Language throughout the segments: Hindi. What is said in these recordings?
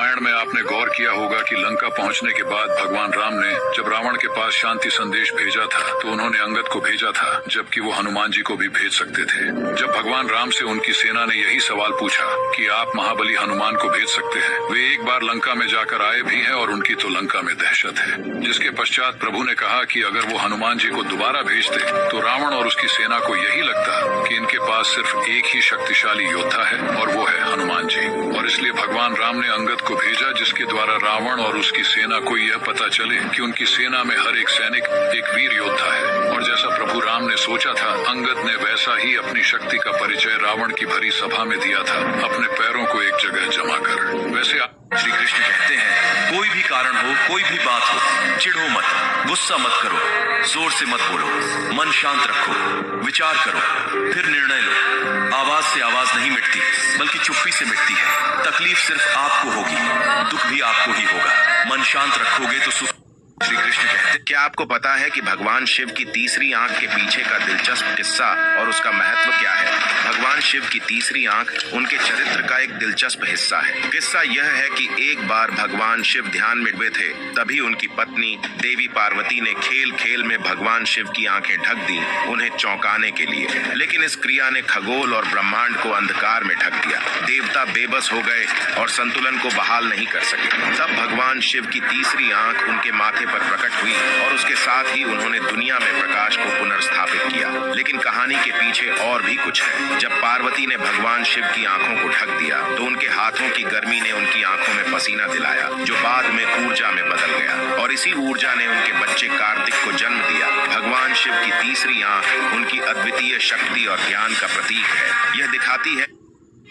रामायण में आपने गौर किया होगा कि लंका पहुंचने के बाद भगवान राम ने जब रावण के पास शांति संदेश भेजा था तो उन्होंने अंगद को भेजा था, जबकि वो हनुमान जी को भी भेज सकते थे। जब भगवान राम से उनकी सेना ने यही सवाल पूछा कि आप महाबली हनुमान को भेज सकते हैं, वे एक बार लंका में जाकर आए भी हैं और उनकी तो लंका में दहशत है। जिसके पश्चात प्रभु ने कहा कि अगर वो हनुमान जी को दोबारा भेजते तो रावण और उसकी सेना को यही लगता कि इनके पास सिर्फ एक ही शक्तिशाली योद्धा है और वो है हनुमान जी। और इसलिए भगवान राम ने अंगद को भेजा, जिसके द्वारा रावण और उसकी सेना को यह पता चले कि उनकी सेना में हर एक सैनिक एक वीर योद्धा है। और जैसा प्रभु राम ने सोचा था, अंगद ने वैसा ही अपनी शक्ति का परिचय रावण की भरी सभा में दिया था, अपने पैरों को एक जगह जमा कर। वैसे श्री कृष्ण कहते हैं, कोई भी कारण हो, कोई भी बात हो, चिढ़ो मत, गुस्सा मत करो, जोर से मत बोलो, मन शांत रखो, विचार करो, फिर निर्णय लो। आवाज से आवाज नहीं मिटती, बल्कि चुप्पी से मिटती है। तकलीफ सिर्फ आपको होगी, दुख भी आपको ही होगा। मन शांत रखोगे तो सुख। श्री कृष्ण कहते हैं, क्या आपको पता है कि भगवान शिव की तीसरी आंख के पीछे का दिलचस्प किस्सा और उसका महत्व क्या है? भगवान शिव की तीसरी आंख उनके चरित्र का एक दिलचस्प हिस्सा है। किस्सा यह है कि एक बार भगवान शिव ध्यान में डूबे थे, तभी उनकी पत्नी देवी पार्वती ने खेल खेल में भगवान शिव की आंखें ढक दी, उन्हें चौंकाने के लिए। लेकिन इस क्रिया ने खगोल और ब्रह्मांड को अंधकार में ढक दिया। देवता बेबस हो गए और संतुलन को बहाल नहीं कर सके। तब भगवान शिव की तीसरी आंख उनके माथे पर प्रकट हुई और उसके साथ ही उन्होंने दुनिया में प्रकाश को पुनर्स्थापित किया। लेकिन कहानी के पीछे और भी कुछ है। जब पार्वती ने भगवान शिव की आंखों को ढक दिया तो उनके हाथों की गर्मी ने उनकी आंखों में पसीना दिलाया, जो बाद में ऊर्जा में बदल गया, और इसी ऊर्जा ने उनके बच्चे कार्तिक को जन्म दिया। भगवान शिव की तीसरी आंख उनकी अद्वितीय शक्ति और ज्ञान का प्रतीक है। यह दिखाती है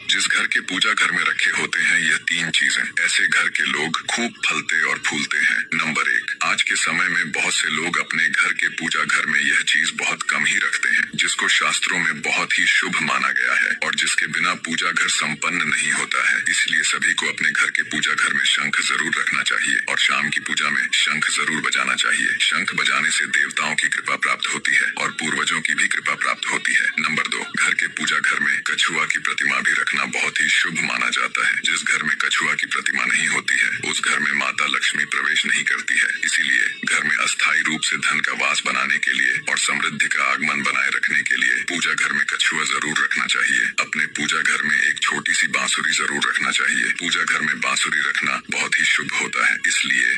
जिस घर के पूजा घर में रखे होते हैं यह तीन चीजें, ऐसे घर के लोग खूब फलते और फूलते हैं। नंबर 1, आज के समय में बहुत से लोग अपने घर के पूजा घर में यह चीज बहुत कम ही रखते हैं, जिसको शास्त्रों में बहुत ही शुभ माना गया है और जिसके बिना पूजा घर संपन्न नहीं होता है। इसलिए सभी को अपने घर के पूजा घर में शंख जरूर रखना चाहिए और शाम की पूजा में शंख जरूर बजाना चाहिए। शंख बजाने से देवताओं की कृपा प्राप्त होती है और पूर्वजों की भी कृपा प्राप्त होती है। नंबर 2, घर के पूजा घर में कछुआ की प्रतिमा भी रखना बहुत ही शुभ माना जाता है। जिस घर में कछुआ की प्रतिमा नहीं होती है उस घर में माता लक्ष्मी प्रवेश नहीं करती है। इसीलिए घर में अस्थायी रूप से धन का वास बनाने के लिए और समृद्धि का आगमन बनाए रखने के लिए पूजा घर में कछुआ जरूर रखना चाहिए। अपने पूजा घर में एक छोटी सी बांसुरी जरूर रखना चाहिए। पूजा घर में बांसुरी रखना बहुत ही शुभ होता है। इसलिए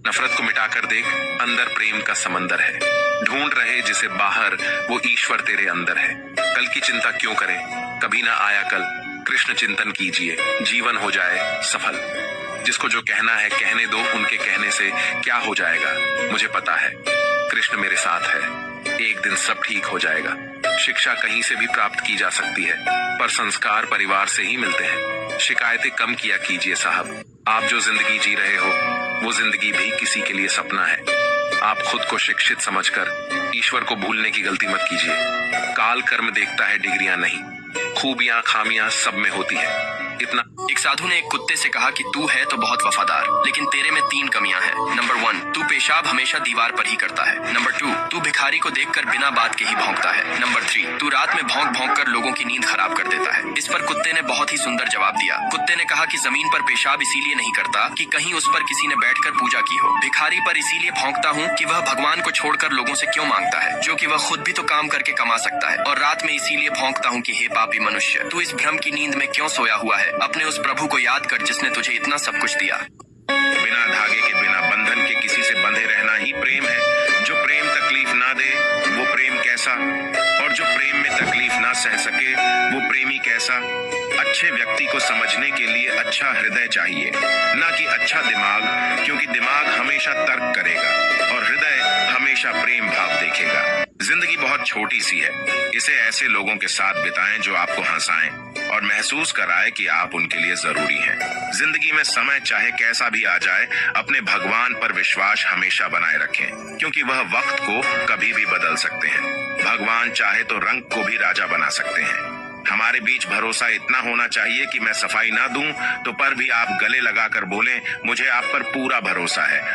नफरत को मिटाकर देख, अंदर प्रेम का समंदर है। ढूंढ रहे जिसे बाहर, वो ईश्वर तेरे अंदर है। कल की चिंता क्यों करें, कभी ना आया कल। कृष्ण चिंतन कीजिए, जीवन हो जाए सफल। जिसको जो कहना है कहने दो, उनके कहने से क्या हो जाएगा मुझे पता है। कृष्ण मेरे साथ है, एक दिन सब ठीक हो जाएगा। शिक्षा कहीं से भी प्राप्त की जा सकती है, पर संस्कार परिवार से ही मिलते हैं। शिकायतें कम किया कीजिए साहब। आप जो जिंदगी जी रहे हो वो जिंदगी भी किसी के लिए सपना है। आप खुद को शिक्षित समझकर ईश्वर को भूलने की गलती मत कीजिए। काल कर्म देखता है, डिग्रियां नहीं। खूबियां खामियां सब में होती है। इतना एक साधु ने एक कुत्ते से कहा कि तू है तो बहुत वफादार, लेकिन तेरे में 3 कमियां हैं। नंबर 1, तू पेशाब हमेशा दीवार पर ही करता है। नंबर 2, तू भिखारी को देखकर बिना बात के ही भौंकता है। नंबर 3, तू रात में भौंक भौंक कर लोगों की नींद खराब कर देता है। इस पर कुत्ते ने बहुत ही सुंदर जवाब दिया। कुत्ते ने कहा कि जमीन पर पेशाब इसीलिए नहीं करता कि कहीं उस पर किसी ने बैठकर पूजा की हो। भिखारी पर इसीलिए भौंकता हूँ कि वह भगवान को छोड़कर लोगों से क्यों मांगता है, जो कि वह खुद भी तो काम करके कमा सकता है। और रात में इसीलिए भौंकता हूँ कि हे पापी मनुष्य, तू इस भ्रम की नींद में क्यों सोया हुआ है। अपने उस प्रभु को याद कर जिसने तुझे इतना सब कुछ दिया। बिना धागे के, बिना बंधन के किसी से बंधे रहना ही प्रेम है। जो प्रेम तकलीफ ना दे वो प्रेम कैसा, और जो प्रेम में तकलीफ ना सह सके वो प्रेमी कैसा। अच्छे व्यक्ति को समझने के लिए अच्छा हृदय चाहिए, ना कि अच्छा दिमाग, क्योंकि दिमाग हमेशा तर्क करेगा और हृदय हमेशा प्रेम भाव देखेगा। जिंदगी बहुत छोटी सी है, इसे ऐसे लोगों के साथ बिताएं जो आपको हंसाएं और महसूस कराए कि आप उनके लिए जरूरी हैं। जिंदगी में समय चाहे कैसा भी आ जाए, अपने भगवान पर विश्वास हमेशा बनाए रखें, क्योंकि वह वक्त को कभी भी बदल सकते हैं। भगवान चाहे तो रंग को भी राजा बना सकते हैं। हमारे बीच भरोसा इतना होना चाहिए कि मैं सफाई ना दूं तो पर भी आप गले लगाकर बोलें, मुझे आप पर पूरा भरोसा है।